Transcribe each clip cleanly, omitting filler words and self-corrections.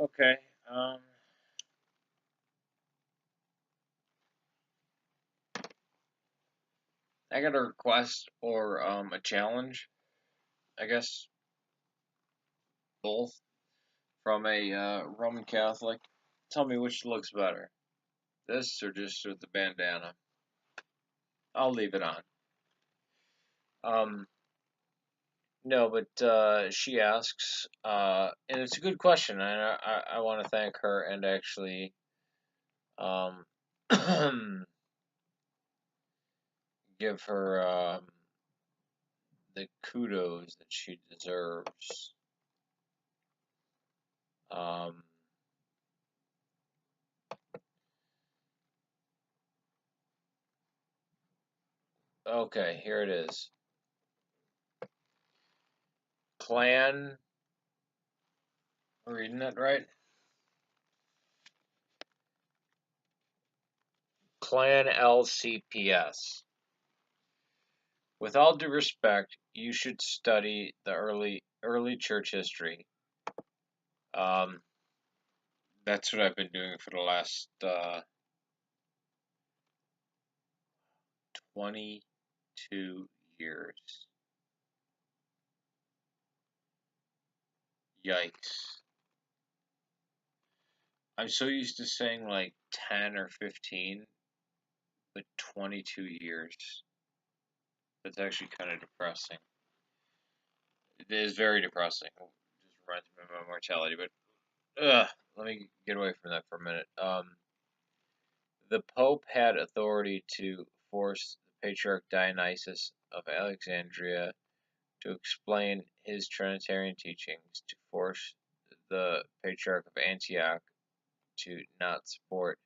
Okay. I got a request or a challenge, I guess both, from a Roman Catholic. Tell me which looks better, this or just with the bandana. I'll leave it on. Um, no, but she asks, and it's a good question, and I want to thank her and actually um, give her the kudos that she deserves. Um, okay, here it is. Clan, am I reading that right? Clan LCPS. With all due respect, you should study the early church history. Um, that's what I've been doing for the last 22 years. Yikes. I'm so used to saying like 10 or 15, but 22 years. That's actually kind of depressing. It is very depressing. It just reminds me of my mortality, but let me get away from that for a minute. The Pope had authority to force the Patriarch Dionysius of Alexandria to explain his trinitarian teachings, to force the Patriarch of Antioch to not support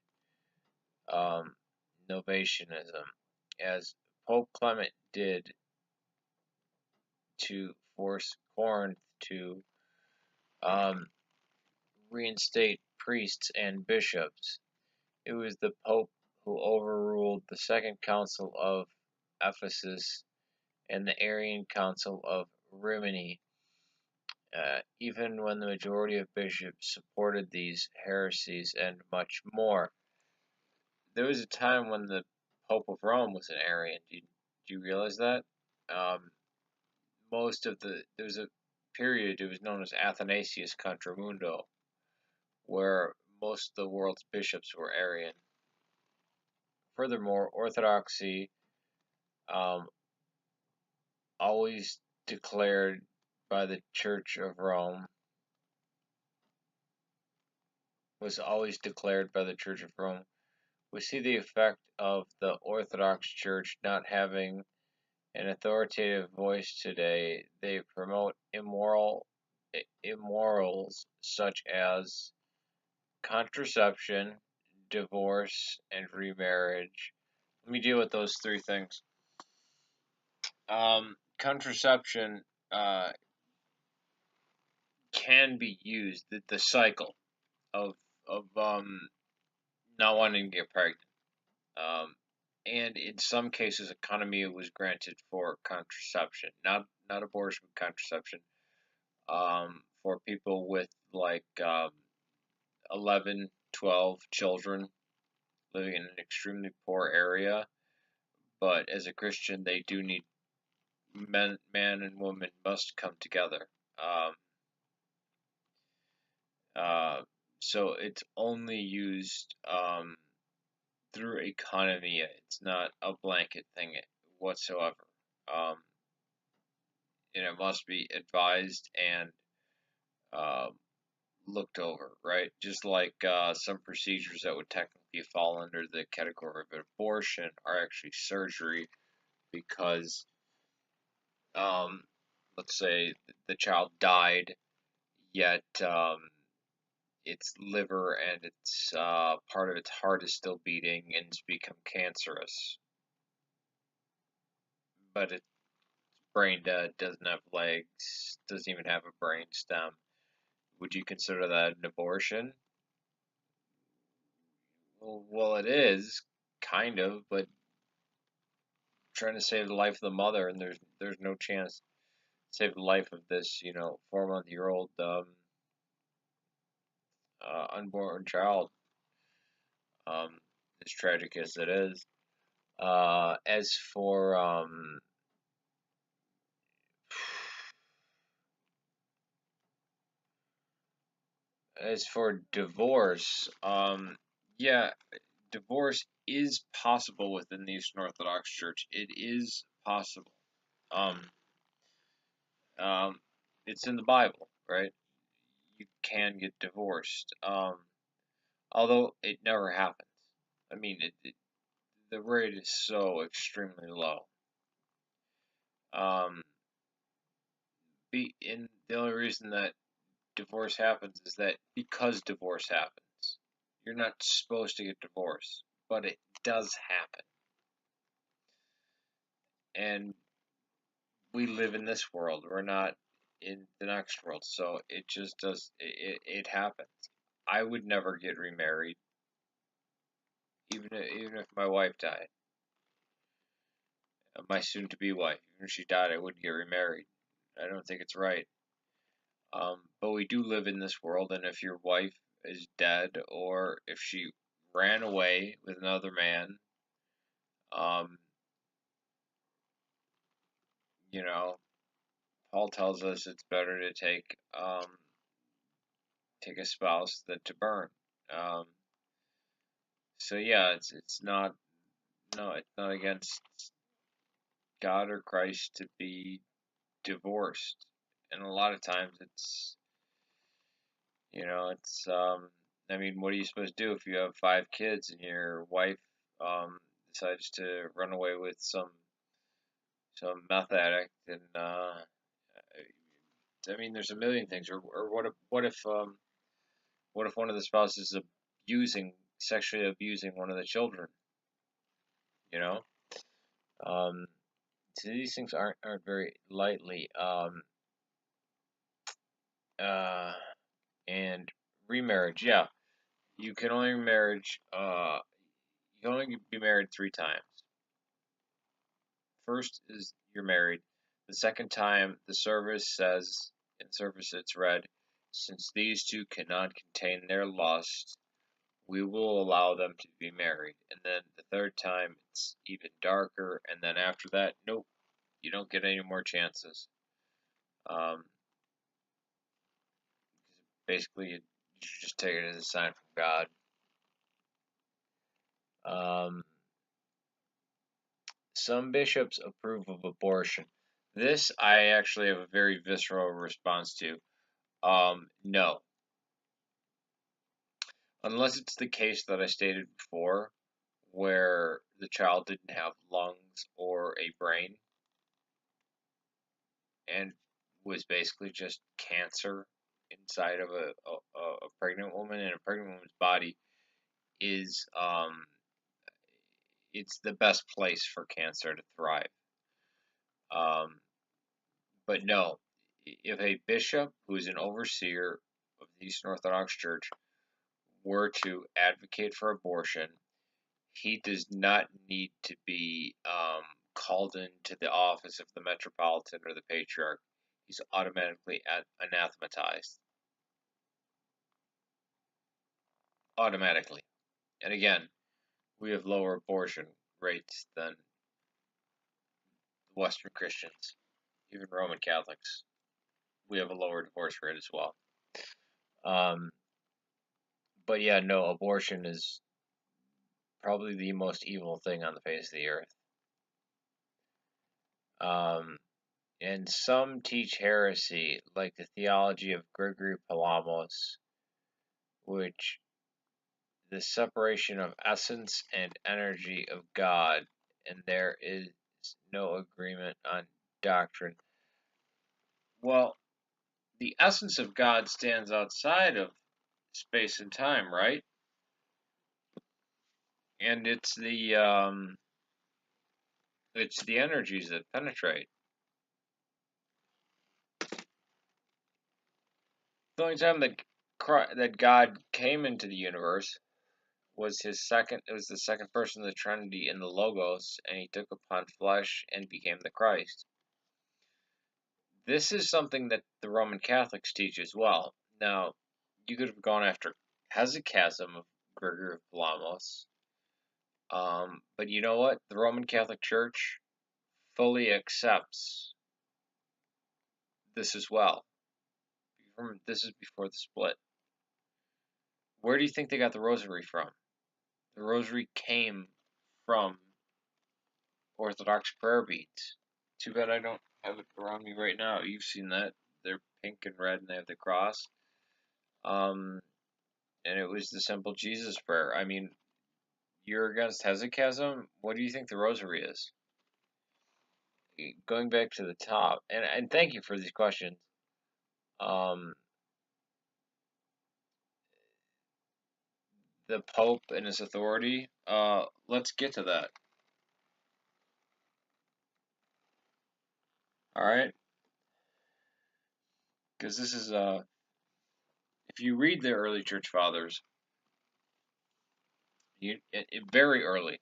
Novationism, as Pope Clement did to force Corinth to um, reinstate priests and bishops. It was the Pope who overruled the Second Council of Ephesus and the Arian Council of Rimini, even when the majority of bishops supported these heresies and much more. There was a time when the Pope of Rome was an Arian. Do you realize that? Um, there was a period, it was known as Athanasius Contra Mundo, where most of the world's bishops were Arian. Furthermore, Orthodoxy um, always declared by the Church of Rome was always declared by the Church of Rome. We see the effect of the Orthodox Church not having an authoritative voice today. They promote immorals such as contraception, divorce, and remarriage. Let me deal with those three things. Contraception can be used. The cycle of not wanting to get pregnant. Um, and in some cases, autonomy was granted for contraception, not abortion, contraception. For people with like 11, 12 children living in an extremely poor area. But as a Christian, they do need man and woman must come together. Um, uh, so it's only used through economy. It's not a blanket thing whatsoever. Um, and it must be advised and uh, looked over, right? Just like some procedures that would technically fall under the category of abortion are actually surgery because, um, let's say, the child died, yet its liver and its part of its heart is still beating and it's become cancerous, but its brain dead, doesn't have legs, doesn't even have a brain stem. Would you consider that an abortion? Well, it is kind of, but trying to save the life of the mother, and there's no chance to save the life of this 4-month-year-old unborn child, as tragic as it is. As for divorce, yeah, divorce is possible within the Eastern Orthodox Church. It is possible. Um, it's in the Bible, right? You can get divorced. Although it never happens. I mean, the rate is so extremely low. And the only reason that divorce happens is that because divorce happens. You're not supposed to get divorced, but it does happen. And we live in this world. We're not in the next world. So it just does, it happens. I would never get remarried, even if my wife died. My soon to be wife, even if she died, I wouldn't get remarried. I don't think it's right. But we do live in this world, and if your wife is dead or if she ran away with another man, um, you know, Paul tells us it's better to take a spouse than to burn. Um, so yeah, it's not it's not against God or Christ to be divorced, and a lot of times it's I mean, what are you supposed to do if you have 5 kids and your wife decides to run away with some meth addict? And I mean, there's a million things. Or what if one of the spouses is sexually abusing one of the children? You know, um, so these things aren't very lightly. Uh, and remarriage, yeah, you can only you can only be married 3 times. First is you're married. The second time, the service says, in service it's read, since these two cannot contain their lust, we will allow them to be married. And then the third time, it's even darker. And then after that, nope, you don't get any more chances. Basically, you just take it as a sign from God. Some bishops approve of abortion. This I actually have a very visceral response to. No. Unless it's the case that I stated before, where the child didn't have lungs or a brain and was basically just cancer inside of a pregnant woman, and a pregnant woman's body is it's the best place for cancer to thrive. But no, if a bishop who is an overseer of the Eastern Orthodox Church were to advocate for abortion, he does not need to be called into the office of the Metropolitan or the Patriarch. He's automatically anathematized. Automatically. And again, we have lower abortion rates than Western Christians, even Roman Catholics. We have a lower divorce rate as well. But yeah, no, abortion is probably the most evil thing on the face of the earth. And some teach heresy, like the theology of Gregory of Palamas, which the separation of essence and energy of God, and there is no agreement on doctrine. Well, the essence of God stands outside of space and time, right? And it's the energies that penetrate. The only time that God came into the universe was it was the second person of the Trinity in the Logos, and he took upon flesh and became the Christ. This is something that the Roman Catholics teach as well. Now, you could have gone after hesychasm of Gregory of Palamas. But you know what? The Roman Catholic Church fully accepts this as well. This is before the split. Where do you think they got the rosary from? The rosary came from Orthodox prayer beads. Too bad I don't have it around me right now. You've seen that. They're pink and red and they have the cross. And it was the simple Jesus prayer. I mean, you're against hesychasm? What do you think the rosary is? Going back to the top, and thank you for these questions. The Pope and his authority. Let's get to that. All right, because this is if you read the early church fathers, very early.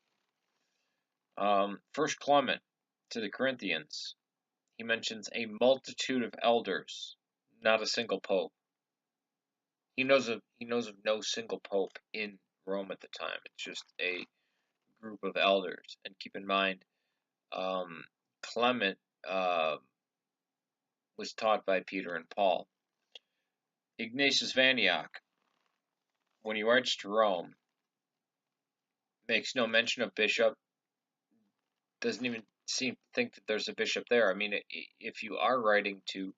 First Clement to the Corinthians, he mentions a multitude of elders, not a single pope. He knows of no single pope in Rome at the time. It's just a group of elders. And keep in mind, Clement was taught by Peter and Paul. Ignatius of Antioch, when he writes to Rome, makes no mention of bishop, doesn't even seem to think that there's a bishop there. I mean, if you are writing to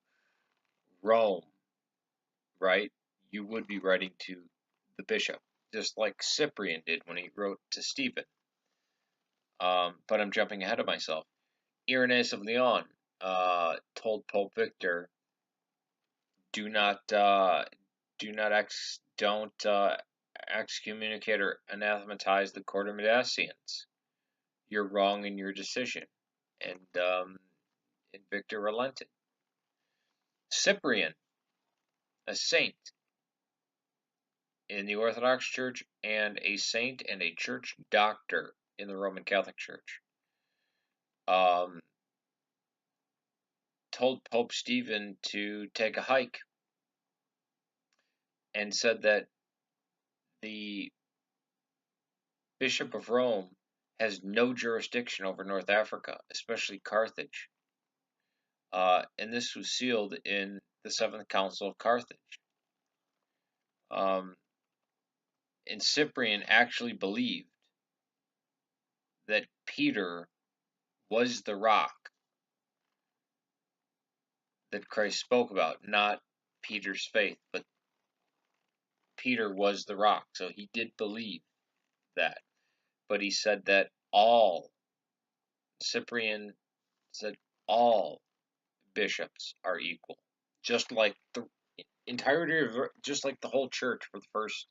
Rome, right, you would be writing to the bishop, just like Cyprian did when he wrote to Stephen. But I'm jumping ahead of myself. Irenaeus of Lyon told Pope Victor, don't excommunicate or anathematize the court of Mediceans. You're wrong in your decision. And Victor relented. Cyprian, a saint in the Orthodox Church and a saint and a church doctor in the Roman Catholic Church, told Pope Stephen to take a hike and said that the Bishop of Rome has no jurisdiction over North Africa, especially Carthage. And this was sealed in the Seventh Council of Carthage. And Cyprian actually believed that Peter was the rock that Christ spoke about, not Peter's faith, but Peter was the rock. So he did believe that. But he said that Cyprian said all bishops are equal, just like the entirety of, just like the whole church for the first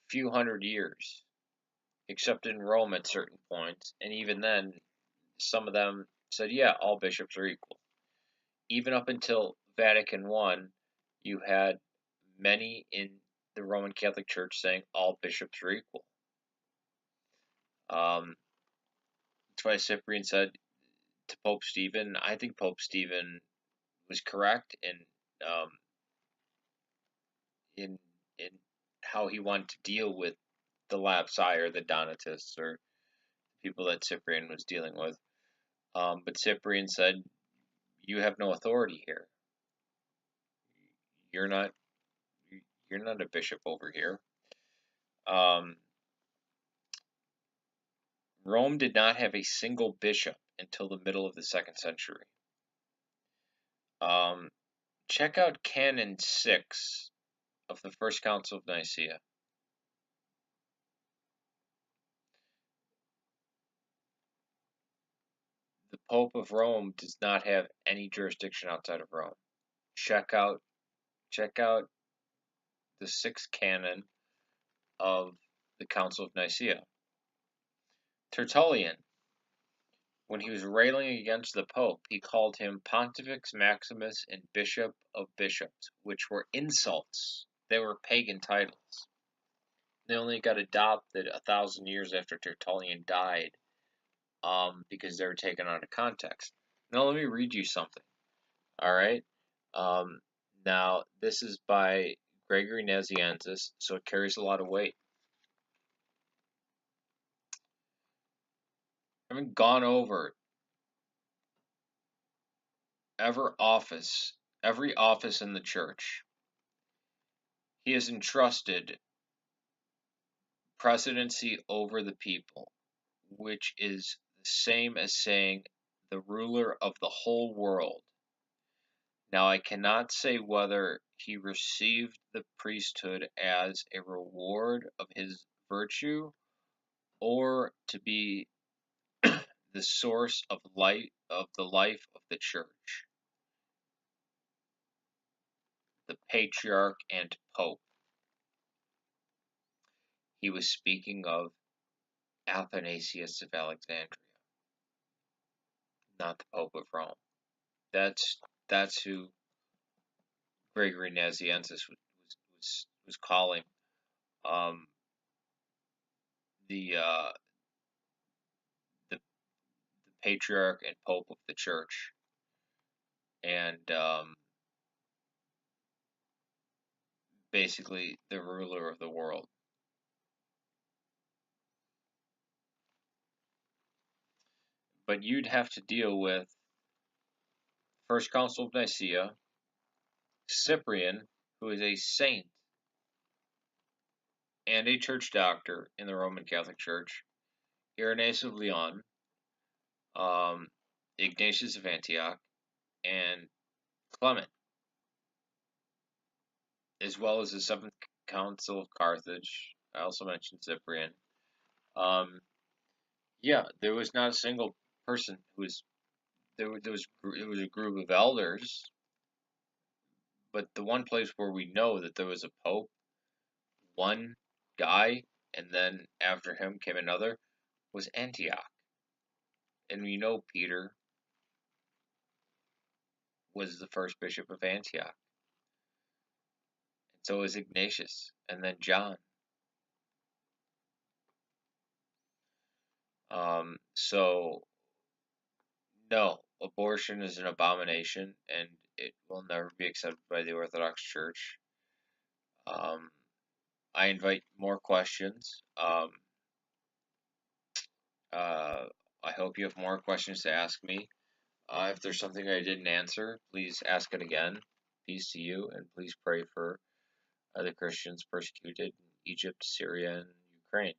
few hundred years, except in Rome at certain points. And even then, some of them said, yeah, all bishops are equal. Even up until Vatican I, you had many in the Roman Catholic Church saying all bishops are equal. That's why Cyprian said to Pope Stephen, I think Pope Stephen was correct in how he wanted to deal with the lapsi or the Donatists or people that Cyprian was dealing with. But Cyprian said, you have no authority here. You're not a bishop over here. Rome did not have a single bishop until the middle of the 2nd century. Check out Canon 6 of the First Council of Nicaea. The Pope of Rome does not have any jurisdiction outside of Rome. Check out the 6th canon of the Council of Nicaea. Tertullian, when he was railing against the Pope, he called him Pontifex Maximus and Bishop of Bishops, which were insults. They were pagan titles. They only got adopted 1,000 years after Tertullian died, because they were taken out of context. Now let me read you something. All right. Now this is by Gregory Nazianzus, so it carries a lot of weight. Having gone over every office in the church, he has entrusted presidency over the people, which is the same as saying the ruler of the whole world. Now, I cannot say whether he received the priesthood as a reward of his virtue or to be the source of light of the life of the church. The Patriarch and Pope. He was speaking of Athanasius of Alexandria, not the Pope of Rome. That's who Gregory Nazianzus was calling the Patriarch and Pope of the Church, and basically the ruler of the world. But you'd have to deal with First Council of Nicaea, Cyprian, who is a saint and a church doctor in the Roman Catholic Church, Irenaeus of Lyon, Ignatius of Antioch, and Clement, as well as the Seventh Council of Carthage. I also mentioned Cyprian. Yeah, there was not a single person who was there. It was a group of elders, but the one place where we know that there was a pope, one guy, and then after him came another, was Antioch. And we know Peter was the first bishop of Antioch. And so was Ignatius, and then John. So, no, abortion is an abomination, and it will never be accepted by the Orthodox Church. I invite more questions. I hope you have more questions to ask me. If there's something I didn't answer, please ask it again. Peace to you, and please pray for the Christians persecuted in Egypt, Syria, and Ukraine.